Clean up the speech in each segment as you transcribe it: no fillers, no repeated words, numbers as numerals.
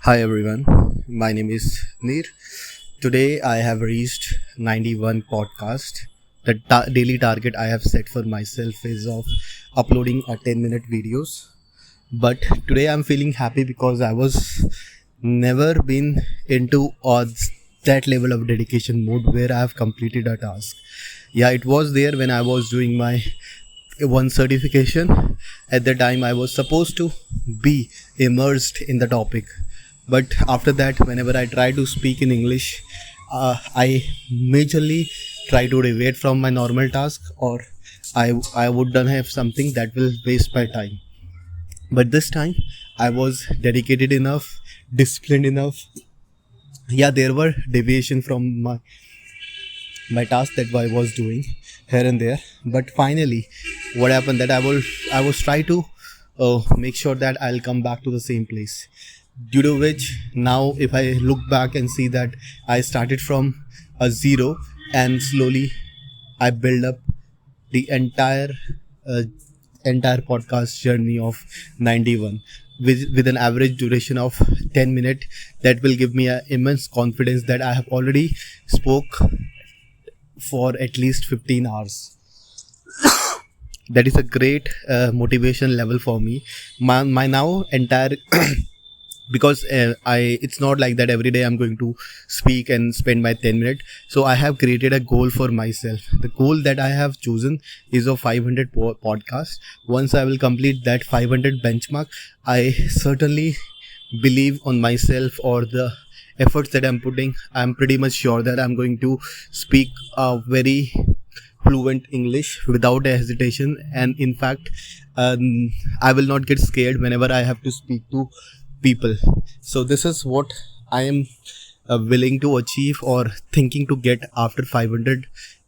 Hi everyone, my name is Neer. Today I have reached 91 podcast. The daily target I have set for myself is of uploading a 10-minute videos. But today I'm feeling happy because I was never been into that level of dedication mode where I have completed a task. Yeah, it was there when I was doing my one certification. At the time I was supposed to be immersed in the topic, but after that whenever I try to speak in English, I majorly try to deviate from my normal task, or I would not have something that will waste my time. But this time I was dedicated enough, disciplined enough. Yeah, there were deviation from my task that I was doing here and there. But finally, what happened that I was try to make sure that I'll come back to the same place. Due to which now, if I look back and see that I started from a zero and slowly I build up the uh, entire podcast journey of 91 with an average duration of 10 minutes. That will give me a immense confidence that I have already spoke for at least 15 hours. That is a great motivation level for me. My now entire because I it's not like that every day I'm going to speak and spend my 10 minutes. So I have created a goal for myself. The goal that I have chosen is of 500 podcasts. Once I will complete that 500 benchmark, I certainly believe on myself or the efforts that I'm putting. I'm pretty much sure that I'm going to speak a very fluent English without a hesitation, and in fact, I will not get scared whenever I have to speak to people. So this is what I am willing to achieve or thinking to get after 500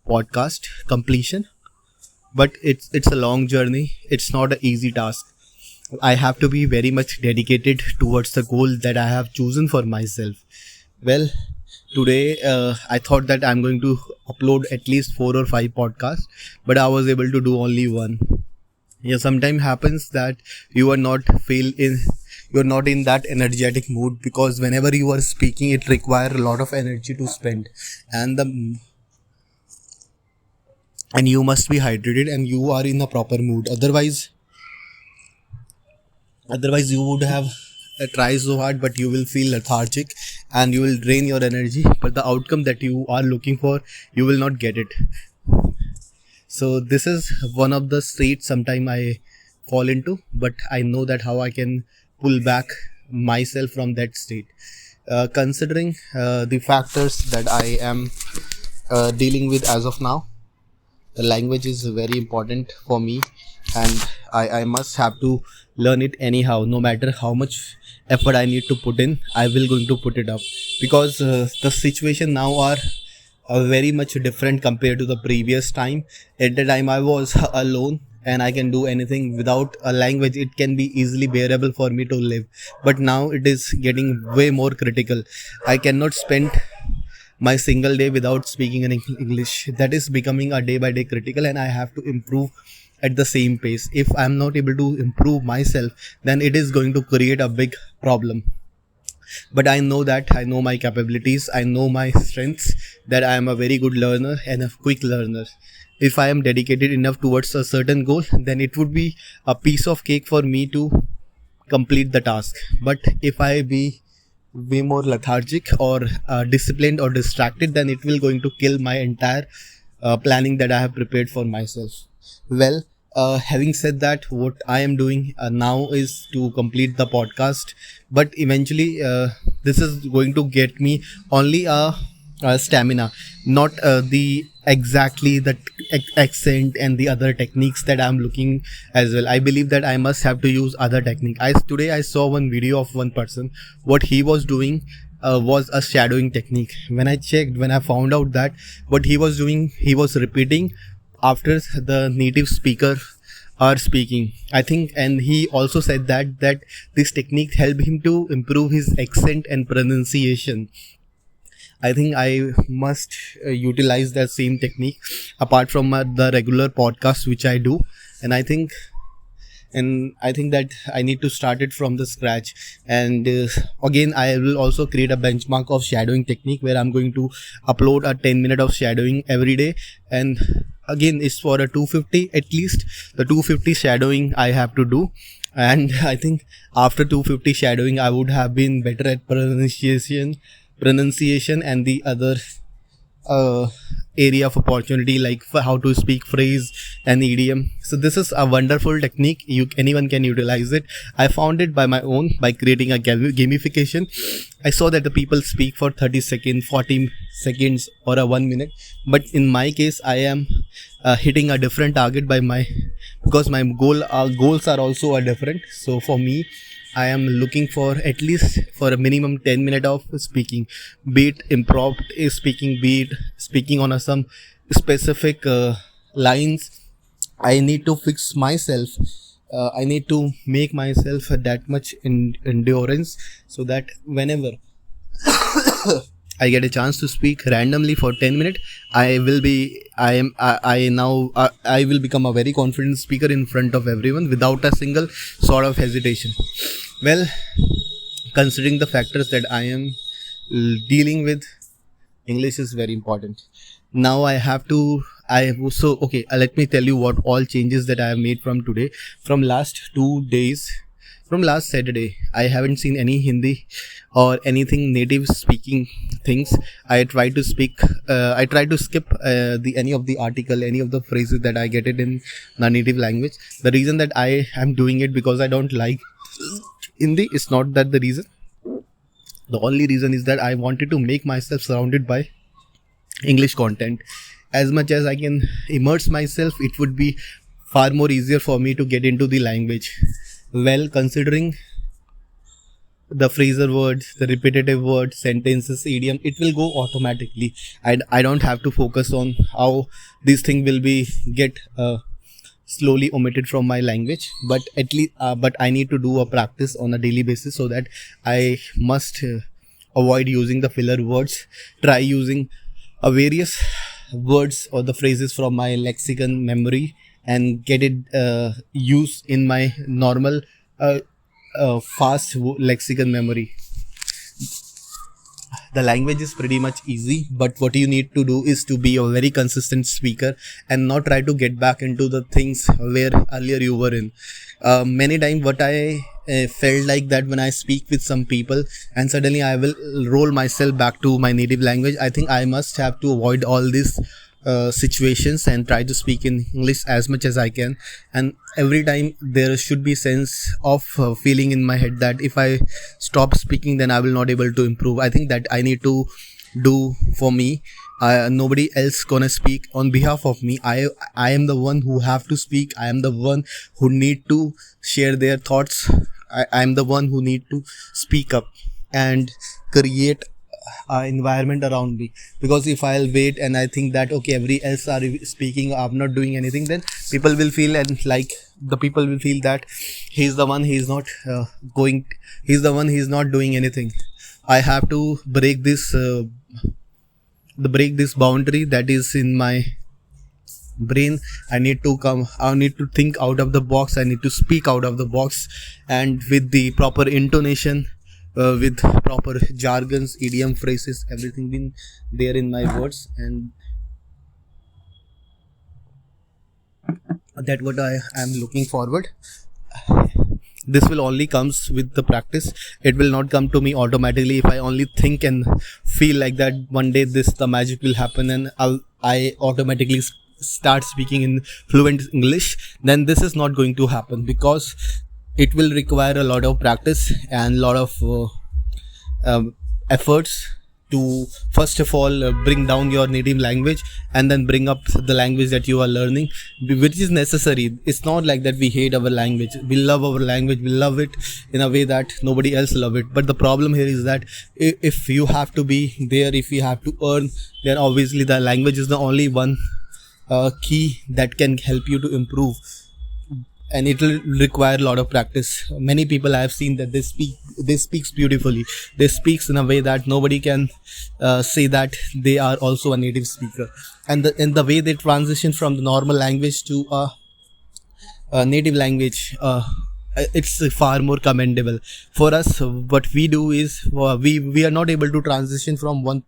podcast completion. But it's a long journey. It's not an easy task. I have to be very much dedicated towards the goal that I have chosen for myself. Well, today I thought that I'm going to upload at least 4 or 5 podcasts, but I was able to do only one. Yeah, sometimes happens that you are not feel in you're not in that energetic mood, because whenever you are speaking it requires a lot of energy to spend, and the and you must be hydrated and you are in a proper mood. Otherwise you would have tried so hard, but you will feel lethargic and you will drain your energy, but the outcome that you are looking for, you will not get it. So this is one of the states sometime I fall into, but I know that how I can pull back myself from that state. Considering the factors that I am dealing with as of now, the language is very important for me, and I must have to learn it anyhow. No matter how much effort I need to put in, I will going to put it up, because the situation now are very much different compared to the previous time. At the time I was alone and I can do anything without a language. It can be easily bearable for me to live, but now it is getting way more critical. I cannot spend my single day without speaking in English. That is becoming a day by day critical, and I have to improve at the same pace. If I'm not able to improve myself, then it is going to create a big problem. But I know that I know my capabilities, I know my strengths, that I am a very good learner and a quick learner. If I am dedicated enough towards a certain goal, then it would be a piece of cake for me to complete the task. But if I be way more lethargic or disciplined or distracted, then it will going to kill my entire planning that I have prepared for myself. Well, having said that, what I am doing now is to complete the podcast, but eventually this is going to get me only a stamina, not the exactly the accent and the other techniques that I'm looking as well. I believe that I must have to use other technique. Today I saw one video of one person. What he was doing was a shadowing technique. When I found out that what he was doing, he was repeating after the native speaker are speaking, I think. And he also said that this technique helped him to improve his accent and pronunciation. I think I must utilize that same technique apart from the regular podcast which I do. And I think and I think that I need to start it from the scratch. And again, I will also create a benchmark of shadowing technique where I'm going to upload a 10 minute of shadowing every day. And again, it's for a 250, at least the 250 shadowing I have to do. And I think after 250 shadowing, I would have been better at pronunciation and the other area of opportunity, like for how to speak phrase and idiom. So this is a wonderful technique. Anyone can utilize it. I found it by my own by creating a gamification. I saw that the people speak for 30 seconds, 40 seconds, or a 1 minute. But in my case, I am hitting a different target because my goals are also different. So for me, I am looking for at least for a minimum 10 minutes of speaking, be it improv speaking, be it speaking on some specific lines. I need to fix myself. I need to make myself that much endurance, so that whenever I get a chance to speak randomly for 10 minutes, I will become a very confident speaker in front of everyone without a single sort of hesitation. Well, considering the factors that I am dealing with, English is very important. Now let me tell you what all changes that I have made from today. From last Saturday, I haven't seen any Hindi or anything native speaking things. I try to skip any of the article, any of the phrases that I get it in the native language. The reason that I am doing it because I don't like Hindi is not that the reason. The only reason is that I wanted to make myself surrounded by English content. As much as I can immerse myself, it would be far more easier for me to get into the language. Well, considering the phrasal words, the repetitive words, sentences, idiom, it will go automatically. I don't have to focus on how this thing will be get slowly omitted from my language, but at least but I need to do a practice on a daily basis, so that I must avoid using the filler words, try using various words or the phrases from my lexicon memory and get it used in my normal fast lexicon memory. The language is pretty much easy, but what you need to do is to be a very consistent speaker and not try to get back into the things where earlier you were in. Many times what I felt like that when I speak with some people and suddenly I will roll myself back to my native language, I think I must have to avoid all these situations and try to speak in English as much as I can. And every time there should be sense of feeling in my head that if I stop speaking, then I will not able to improve. I think that I need to do for me. Nobody else gonna speak on behalf of me. I am the one who have to speak. I am the one who need to share their thoughts. I am the one who need to speak up and create environment around me. Because if I'll wait and I think that okay, every else are speaking, I'm not doing anything, then people will feel that he's the one, he's not doing anything. I have to break this boundary that is in my brain. I need to think out of the box. I need to speak out of the box, and with the proper intonation, with proper jargons, idiom, phrases, everything been there in my words, and that what I am looking forward. This will only comes with the practice. It will not come to me automatically. If I only think and feel like that one day the magic will happen and I automatically start speaking in fluent English, then this is not going to happen, because it will require a lot of practice and lot of efforts to first of all bring down your native language and then bring up the language that you are learning, which is necessary. It's not like that we hate our language. We love our language. We love it in a way that nobody else love it. But the problem here is that if you have to be there, if you have to earn, then obviously the language is the only one key that can help you to improve, and it will require a lot of practice. Many people I have seen that they speak beautifully. They speak in a way that nobody can say that they are also a native speaker. And the way they transition from the normal language to native language, it's far more commendable. For us, what we do is we are not able to transition from one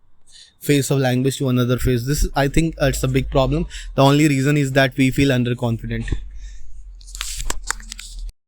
phase of language to another phase. This, I think, it's a big problem. The only reason is that we feel underconfident.